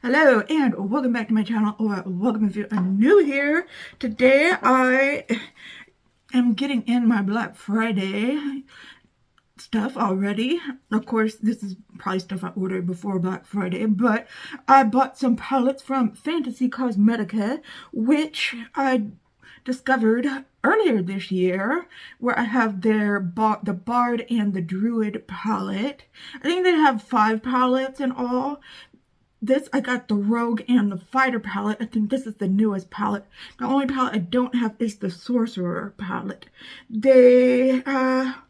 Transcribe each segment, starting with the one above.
Hello and welcome back to my channel, or welcome if you're new here. Today I am getting in my Black Friday stuff already. Of course, this is probably stuff I ordered before Black Friday, but I bought some palettes from Fantasy Cosmetica, which I discovered earlier this year, where I have the Bard and the Druid palette. I think they have 5 palettes in all. I got the Rogue and the Fighter palette. I think this is the newest palette. The only palette I don't have is the Sorcerer palette. They are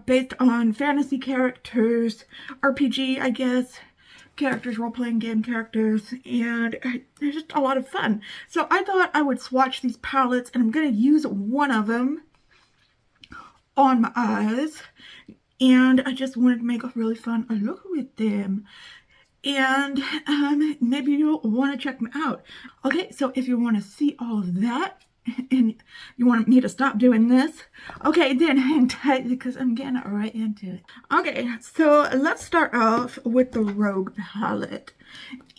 based on fantasy characters, RPG, I guess, characters, role-playing game characters, and they're just a lot of fun. So I thought I would swatch these palettes, and I'm going to use one of them on my eyes, and I just wanted to make a really fun look with them. And maybe you'll want to check them out. Okay, so if you want to see all of that and you want me to stop doing this, okay, then hang tight because I'm getting right into it. Okay, so let's start off with the Rogue palette.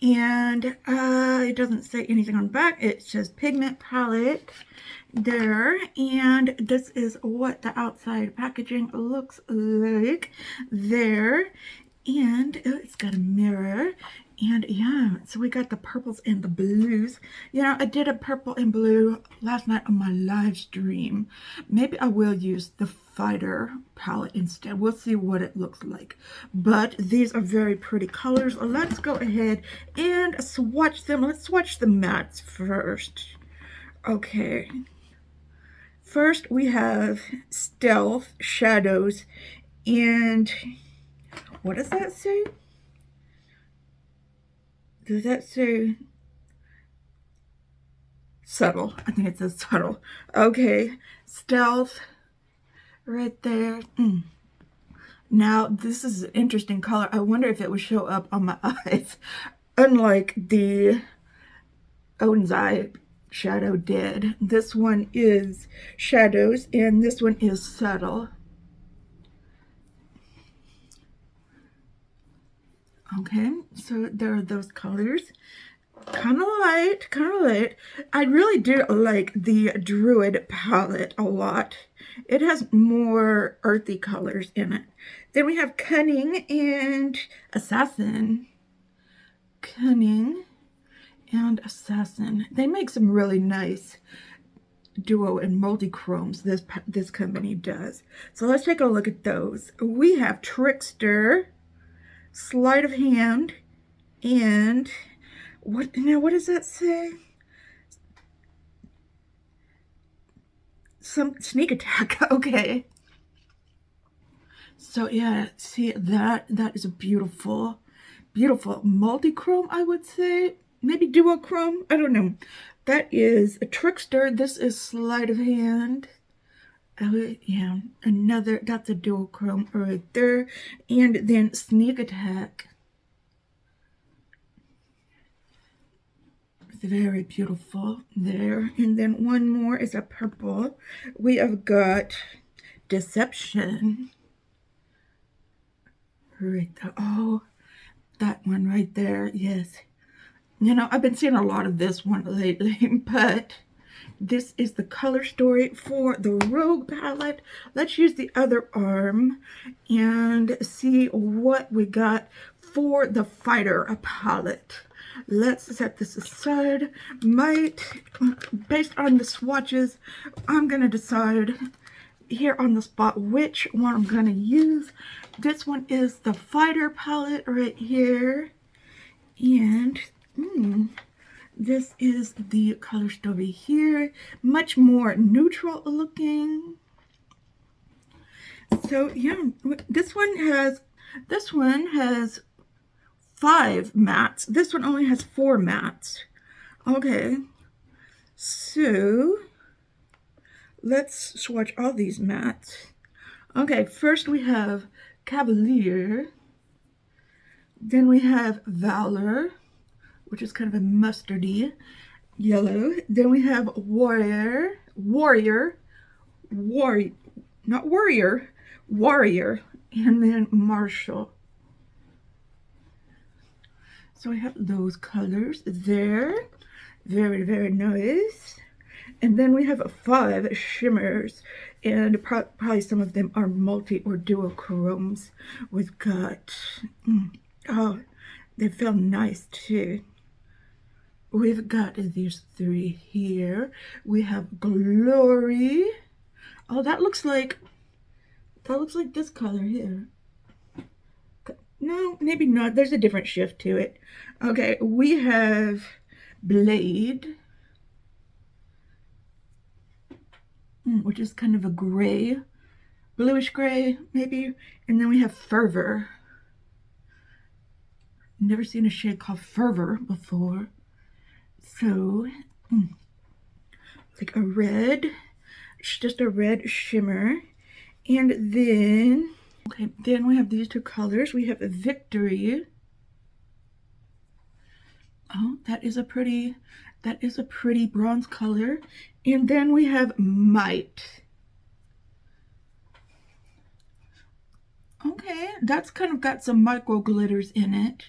And it doesn't say anything on the back. It says pigment palette there, and this is what the outside packaging looks like there. And it's got a mirror, and yeah, so we got the purples and the blues. You know, I did a purple and blue last night on my live stream. Maybe I will use the Fighter palette instead. We'll see what it looks like. But these are very pretty colors. Let's go ahead and swatch them. Let's swatch the mattes first. Okay. First, we have Stealth, Shadows, and what does that say? Does that say subtle? I think it says subtle. Okay, Stealth right there. Now, this is an interesting color. I wonder if it would show up on my eyes, unlike the Odin's Eye shadow did. This one is Shadows, and this one is Subtle. Okay, so there are those colors. Kind of light, kind of light. I really do like the Druid palette a lot. It has more earthy colors in it. Then we have Cunning and Assassin. Cunning and Assassin. They make some really nice duo and multi-chromes, this company does. So let's take a look at those. We have Trickster, Sleight of Hand, and what does that say? Some Sneak Attack. Okay. So yeah, see that is a beautiful multi-chrome, I would say. Maybe duochrome, I don't know. That is a Trickster. This is Sleight of Hand. Yeah, that's a duochrome right there. And then Sneak Attack. It's very beautiful there. And then one more is a purple. We have got Deception. Right there. Oh, that one right there. Yes. You know, I've been seeing a lot of this one lately, but this is the color story for the Rogue palette. Let's use the other arm and see what we got for the Fighter palette. Let's set this aside. Based on the swatches, I'm going to decide here on the spot which one I'm going to use. This one is the Fighter palette right here. And this is the color story here. Much more neutral looking. So yeah, this one has 5 mattes. This one only has 4 mattes. Okay, so let's swatch all these mattes. Okay, first we have Cavalier. Then we have Valor, which is kind of a mustardy yellow. Then we have Warrior, and then Marshall. So I have those colors there. Very, very nice. And then we have 5 shimmers, and probably some of them are multi or duochromes. We've got, oh, they feel nice too. We've got these 3 here. We have Glory. Oh, that looks like this color here. No, maybe not. There's a different shift to it. Okay, we have Blade, which is kind of a gray, bluish gray, maybe. And then we have Fervor. Never seen a shade called Fervor before. So, like a red, just a red shimmer. And then, okay, then we have these 2 colors. We have Victory. Oh, that is a pretty bronze color. And then we have Might. Okay, that's kind of got some micro glitters in it.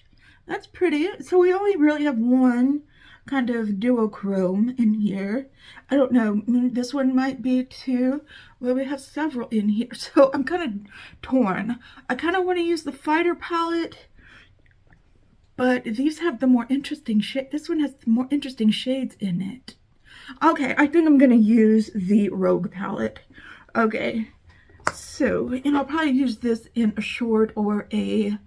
That's pretty. So we only really have one kind of duochrome in here. I don't know, this one might be too. Well, we have several in here, so I'm kind of torn. I kind of want to use the Fighter palette, but these have the more interesting shade. This one has the more interesting shades in it. Okay, I think I'm going to use the Rogue palette. Okay, so, and I'll probably use this in a short or a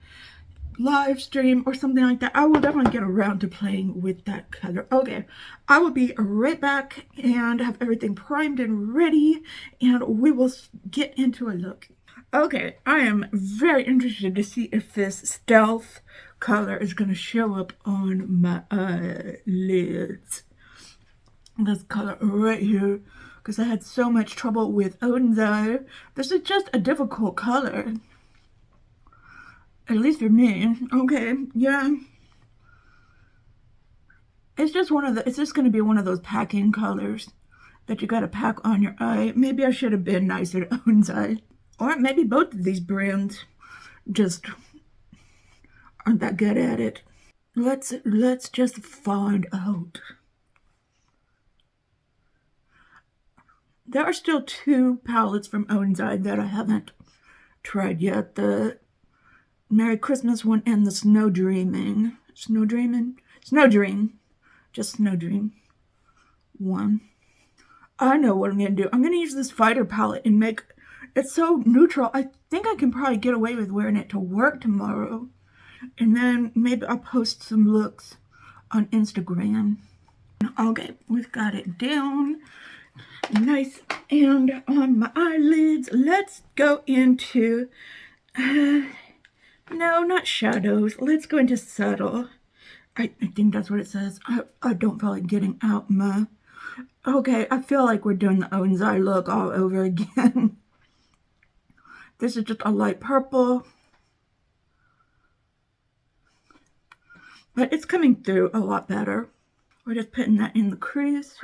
live stream or something like that. I will definitely get around to playing with that color. Okay, I will be right back and have everything primed and ready, and we will get into a look. Okay, I am very interested to see if this Stealth color is going to show up on my eyelids. This color right here, because I had so much trouble with Onsai. This is just a difficult color. At least for me. Okay, yeah. It's just going to be one of those packing colors that you gotta pack on your eye. Maybe I should have been nicer to Onsai. Or maybe both of these brands just aren't that good at it. Let's just find out. There are still 2 palettes from Onsai that I haven't tried yet. The Merry Christmas one and the Snow Dream. Just Snow Dream one. I know what I'm gonna do. I'm gonna use this Fighter palette and make it so neutral. I think I can probably get away with wearing it to work tomorrow. And then maybe I'll post some looks on Instagram. Okay, we've got it down nice and on my eyelids. Let's go into, no, not shadows. Let's go into subtle. I think that's what it says. I don't feel like getting out my, okay, I feel like we're doing the Onsai look all over again. This is just a light purple. But it's coming through a lot better. We're just putting that in the crease.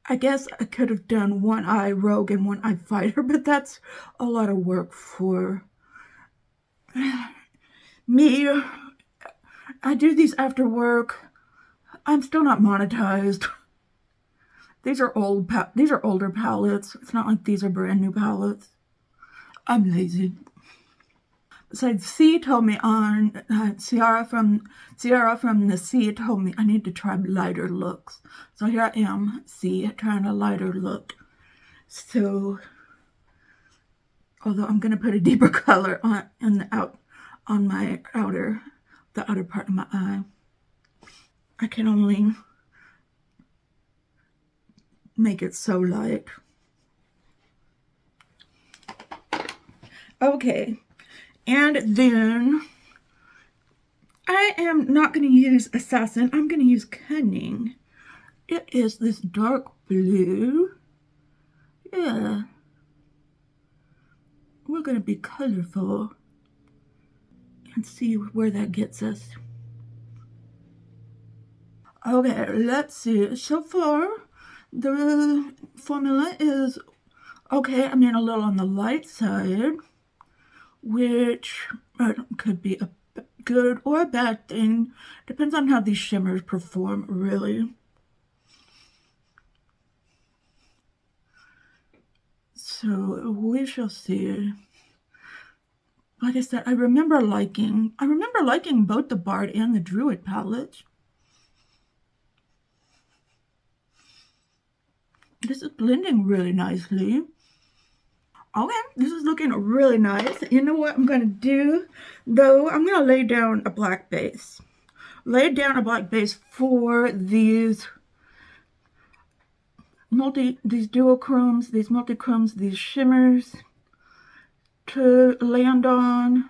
I guess I could have done one eye Rogue and one eye Fighter, but that's a lot of work for me. I do these after work. I'm still not monetized. These are older palettes. It's not like these are brand new palettes. I'm lazy. Besides, C told me on Ciara from the C told me I need to try lighter looks. So here I am, C, trying a lighter look. So, although I'm gonna put a deeper color on my outer part of my eye. I can only make it so light. Okay. And then I am not going to use Assassin. I'm going to use Cunning. It is this dark blue. Yeah. We're going to be colorful and see where that gets us. Okay, let's see. So far, the formula is okay. I mean, a little on the light side, which could be good or a bad thing. Depends on how these shimmers perform, really. So we shall see. Like I said, I remember liking both the Bard and the Druid palettes. This is blending really nicely. Okay, this is looking really nice. You know what I'm going to do, though? I'm going to lay down a black base. Lay down a black base for these duochromes, these multichromes, these shimmers to land on.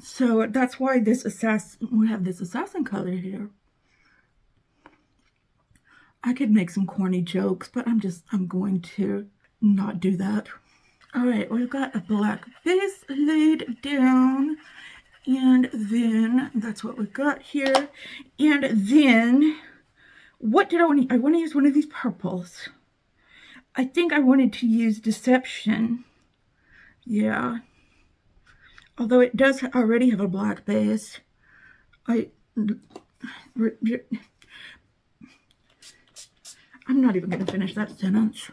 So that's why we have this assassin color here. I could make some corny jokes, but I'm going to not do that. All right, we've got a black base laid down, and then that's what we've got here. And then, what did I want to use? I want to use one of these purples. I think I wanted to use Deception. Yeah. Although it does already have a black base. I'm not even going to finish that sentence.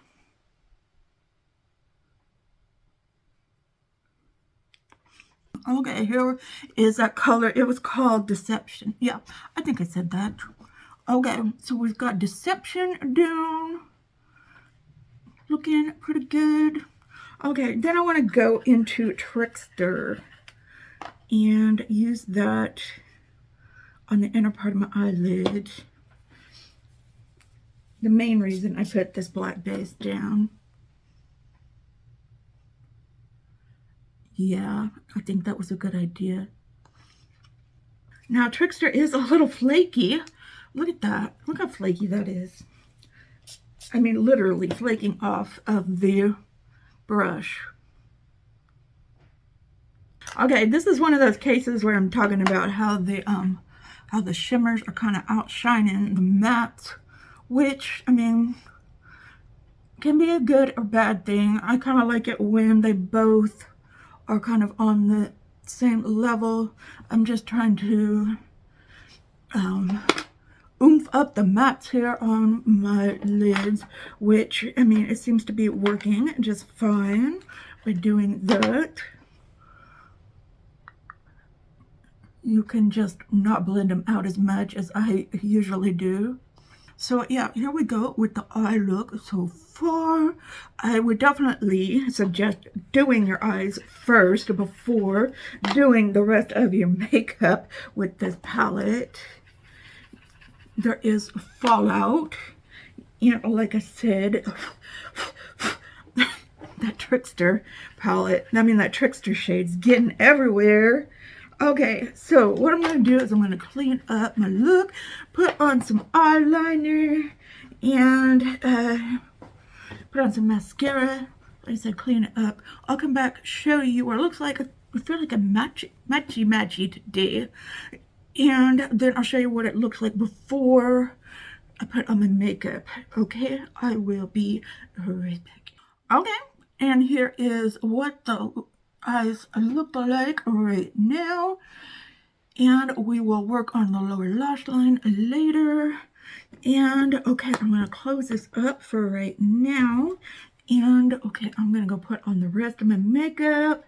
Okay, here is that color. It was called Deception. Yeah, I think I said that. Okay, so we've got Deception down. Looking pretty good. Okay, then I want to go into Trickster and use that on the inner part of my eyelid. The main reason I put this black base down. Yeah, I think that was a good idea. Now, Trickster is a little flaky. Look at that. Look how flaky that is. I mean, literally flaking off of the brush. Okay, this is one of those cases where I'm talking about how the shimmers are kind of outshining the mattes, which, I mean, can be a good or bad thing. I kind of like it when they both are kind of on the same level. I'm just trying to oomph up the mattes here on my lids, which, I mean, it seems to be working just fine by doing that. You can just not blend them out as much as I usually do. So yeah, here we go with the eye look so far. I would definitely suggest doing your eyes first before doing the rest of your makeup with this palette. There is fallout. You know, like I said, that Trickster palette, that Trickster shade's getting everywhere. Okay, so what I'm going to do is I'm going to clean up my look, put on some eyeliner, and put on some mascara. Like I said, clean it up. I'll come back, show you what it looks like. I feel like a matchy today. And then I'll show you what it looks like before I put on my makeup. Okay, I will be right back. Okay, and here is what the eyes look like right now, and we will work on the lower lash line later. And okay, I'm going to close this up for right now, and okay, I'm going to go put on the rest of my makeup.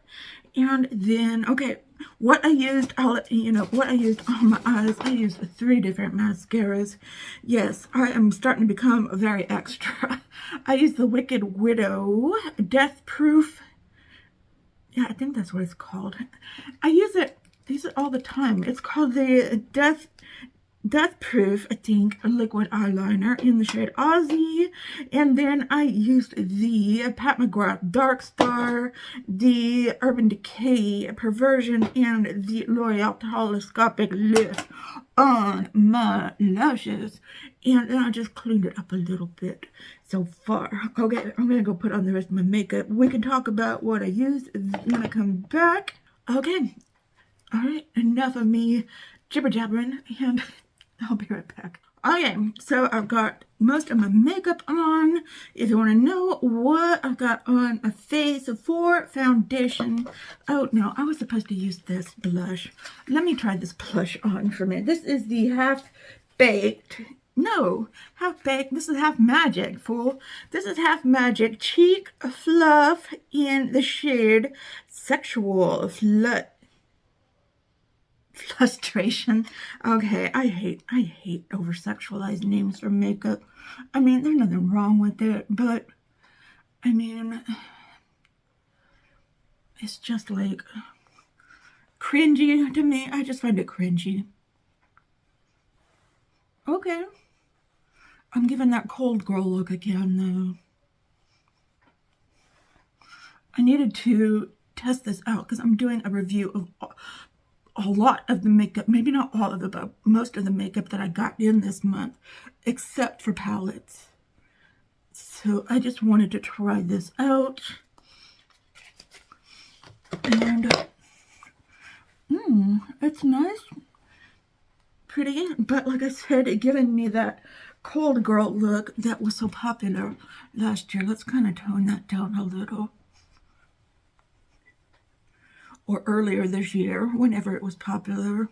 And then okay, what I used, I'll let you know what I used on my eyes. I used 3 different mascaras. Yes, I am starting to become very extra. I used the Wicked Widow Death Proof. Yeah, I think that's what it's called. I use it all the time. It's called the Death Proof, I think, a liquid eyeliner in the shade Aussie. And then I used the Pat McGrath Dark Star, the Urban Decay Perversion, and the L'Oreal Telescopic Lift on my lashes. And then I just cleaned it up a little bit so far. Okay, I'm gonna go put on the rest of my makeup. We can talk about what I used when I come back. Okay, all right, enough of me jibber jabbering, and I'll be right back. Okay, so I've got most of my makeup on. If you want to know what I've got on my face for foundation. Oh, no, I was supposed to use this blush. Let me try this blush on for a minute. This is the Half Baked. No, Half Baked. This is Half Magic, fool. This is Half Magic Cheek Fluff in the shade Sexual Frustration. Okay, I hate over sexualized names for makeup. I mean, there's nothing wrong with it, but I mean, it's just like cringy to me. I just find it cringy. Okay, I'm giving that cold girl look again though. I needed to test this out because I'm doing a review of a lot of the makeup, maybe not all of it, but most of the makeup that I got in this month, except for palettes. So I just wanted to try this out. And it's nice, pretty, but like I said, it giving me that cold girl look that was so popular last year. Let's kind of tone that down a little. Or earlier this year, whenever it was popular.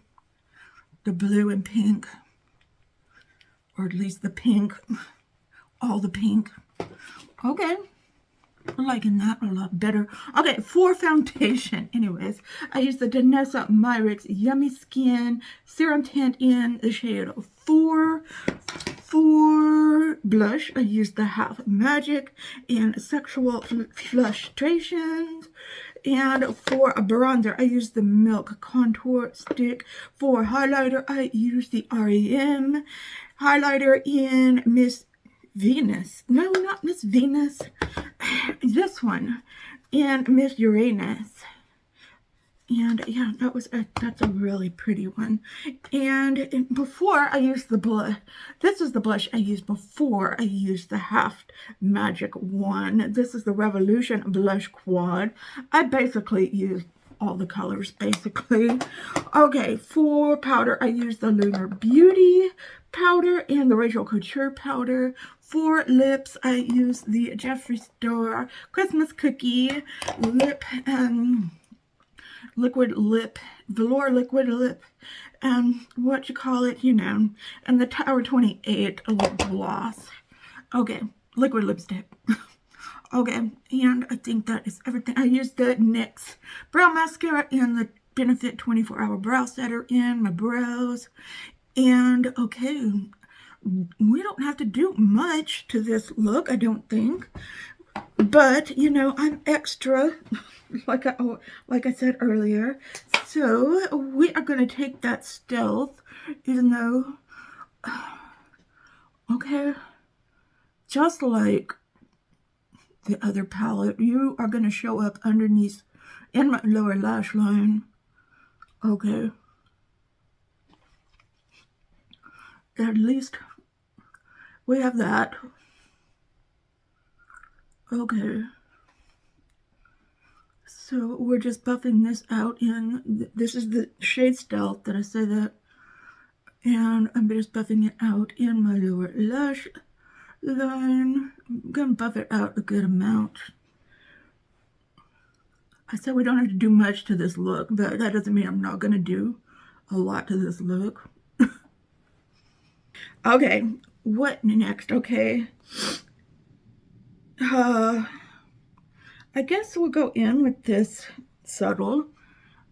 The blue and pink, or at least the pink, all the pink. Okay, I'm liking that a lot better. Okay, for foundation, anyways, I use the Danessa Myricks Yummy Skin Serum Tint in the shade 4. For blush, I use the Half Magic in Sexual Frustrations. And for a bronzer, I use the Milk Contour Stick. For highlighter, I use the REM highlighter in Miss Venus. No, not Miss Venus. This one in Miss Uranus. And yeah, that's a really pretty one. And before I used the blush, this is the blush I used before I used the Half Magic one. This is the Revolution Blush Quad. I basically used all the colors, basically. Okay, for powder, I used the Lunar Beauty powder and the Rachel Couture powder. For lips, I used the Jeffree Star Christmas Cookie lip liquid lip, velour liquid lip, and what you call it, you know, and the Tower 28 lip gloss. Okay, liquid lipstick. Okay, and I think that is everything. I used the NYX brow mascara and the Benefit 24-hour brow setter in my brows. And okay, we don't have to do much to this look, I don't think. But, you know, I'm extra, like I said earlier. So, we are going to take that stealth, even though, okay, just like the other palette, you are going to show up underneath in my lower lash line. Okay. At least we have that. Okay. So we're just buffing this out in, this is the shade Stealth that I say that, and I'm just buffing it out in my lower lash line. I'm gonna buff it out a good amount. I said we don't have to do much to this look, but that doesn't mean I'm not gonna do a lot to this look. Okay, what next? Okay. I guess we'll go in with this subtle.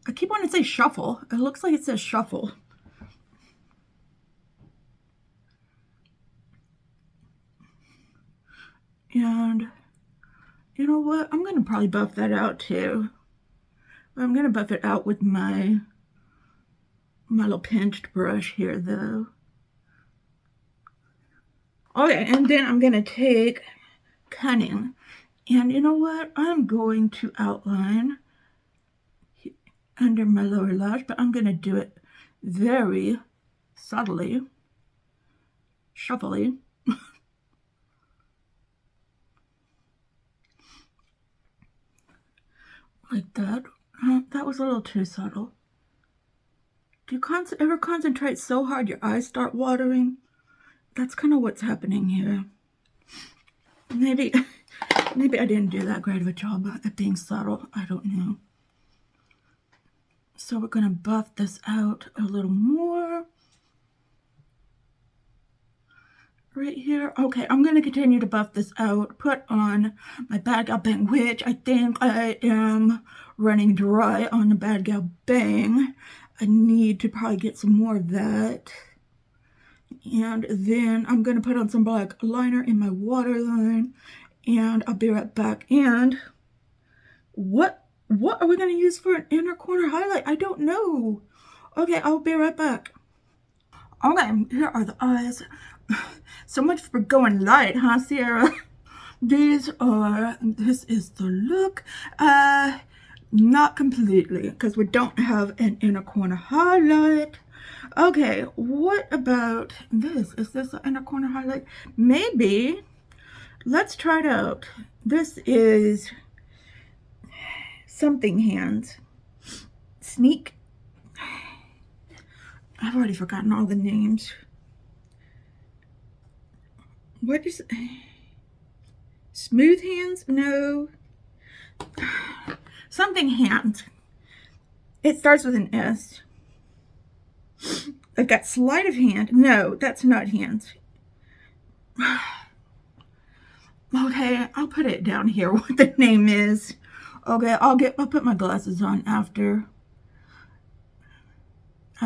I keep wanting to say shuffle. It looks like it says shuffle. And you know what? I'm going to probably buff that out too. I'm going to buff it out with my little pinched brush here though. Okay, and then I'm going to take Cunning. And you know what? I'm going to outline under my lower lash, but I'm going to do it very subtly, shuffly. Like that. That was a little too subtle. Do you ever concentrate so hard your eyes start watering? That's kind of what's happening here. Maybe I didn't do that great of a job at being subtle. I don't know. So we're going to buff this out a little more. Right here. Okay, I'm going to continue to buff this out. Put on my Bad Gal Bang, which I think I am running dry on the Bad Gal Bang. I need to probably get some more of that. And then I'm going to put on some black liner in my waterline. And I'll be right back. And what are we going to use for an inner corner highlight? I don't know. Okay, I'll be right back. Okay, here are the eyes. So much for going light, huh, Sierra? This is the look. Not completely, because we don't have an inner corner highlight. Okay, what about this? Is this an inner corner highlight? Maybe. Let's try it out. This is something hands. Sneak. I've already forgotten all the names. What is it? Smooth hands? No. Something hands. It starts with an S. I've got sleight of hand. No, that's not hands. Okay, I'll put it down here what the name is. Okay, I'll put my glasses on after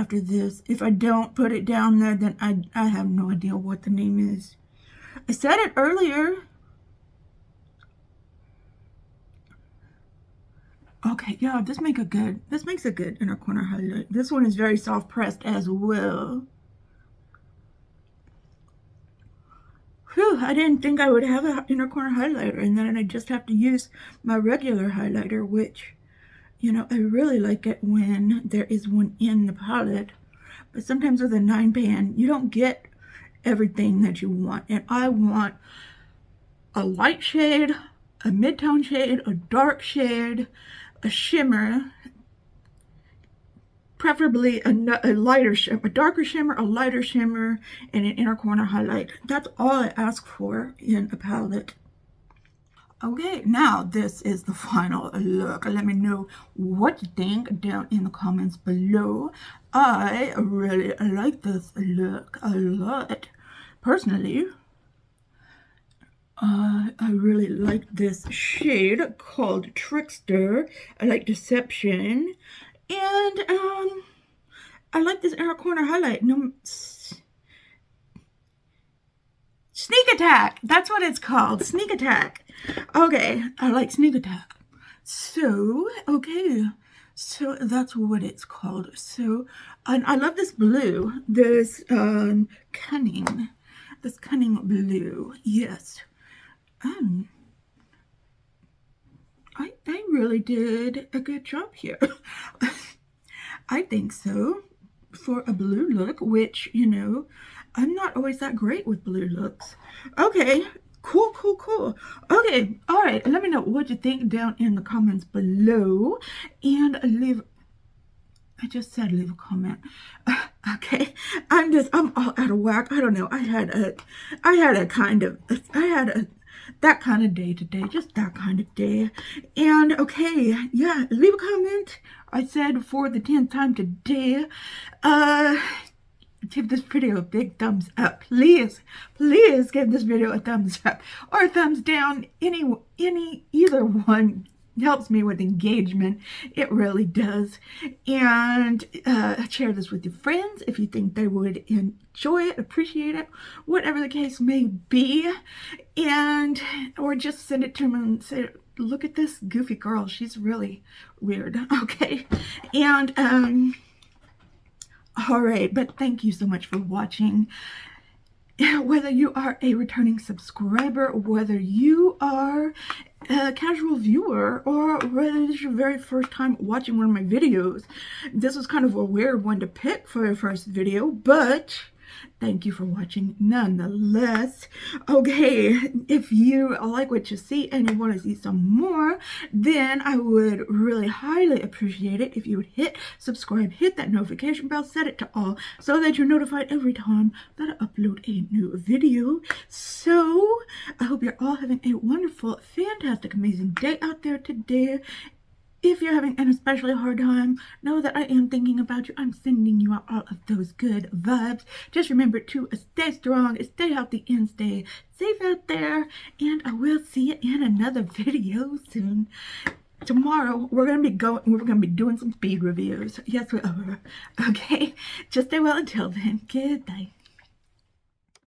this. If I don't put it down there, then I have no idea what the name is. I said it earlier. Okay, yeah, this makes a good inner corner highlight. This one is very soft pressed as well. Whew, I didn't think I would have an inner corner highlighter, and then I just have to use my regular highlighter, which, you know, I really like it when there is one in the palette. But sometimes with a 9-pan, you don't get everything that you want. And I want a light shade, a mid-tone shade, a dark shade, a shimmer, preferably a lighter shimmer, a darker shimmer, a lighter shimmer, and an inner corner highlight. That's all I ask for in a palette. Okay, now this is the final look. Let me know what you think down in the comments below. I really like this look a lot. Personally, I really like this shade called Trickster. I like Deception. And I like this inner corner highlight. No, Sneak Attack. That's what it's called. Sneak Attack. Okay, I like Sneak Attack. So, okay. So that's what it's called. So, and I love this blue. This cunning blue. Yes. I really did a good job here. I think so. For a blue look, which, you know, I'm not always that great with blue looks. Okay, cool. Okay, all right, let me know what you think down in the comments below. And I just said leave a comment. Okay, I'm all out of whack. I don't know. I had that kind of day today, just that kind of day. And okay, yeah, leave a comment. I said for the 10th time today, give this video a big thumbs up. Please give this video a thumbs up or a thumbs down. Either one helps me with engagement. It really does. And share this with your friends if you think they would enjoy it, appreciate it, whatever the case may be. And or just send it to them and say, look at this goofy girl, she's really weird. Okay, and all right, but thank you so much for watching. Whether you are a returning subscriber, whether you are a casual viewer, or whether this is your very first time watching one of my videos, this was kind of a weird one to pick for your first video, but thank you for watching nonetheless. Okay, if you like what you see and you want to see some more, then I would really highly appreciate it if you would hit subscribe, hit that notification bell, set it to all so that you're notified every time that I upload a new video. So I hope you're all having a wonderful, fantastic, amazing day out there today. If you're having an especially hard time, know that I am thinking about you. I'm sending you out all of those good vibes. Just remember to stay strong, stay healthy, and stay safe out there. And I will see you in another video soon. Tomorrow we're gonna be doing some speed reviews. Yes, we are. Okay. Just stay well until then. Goodbye.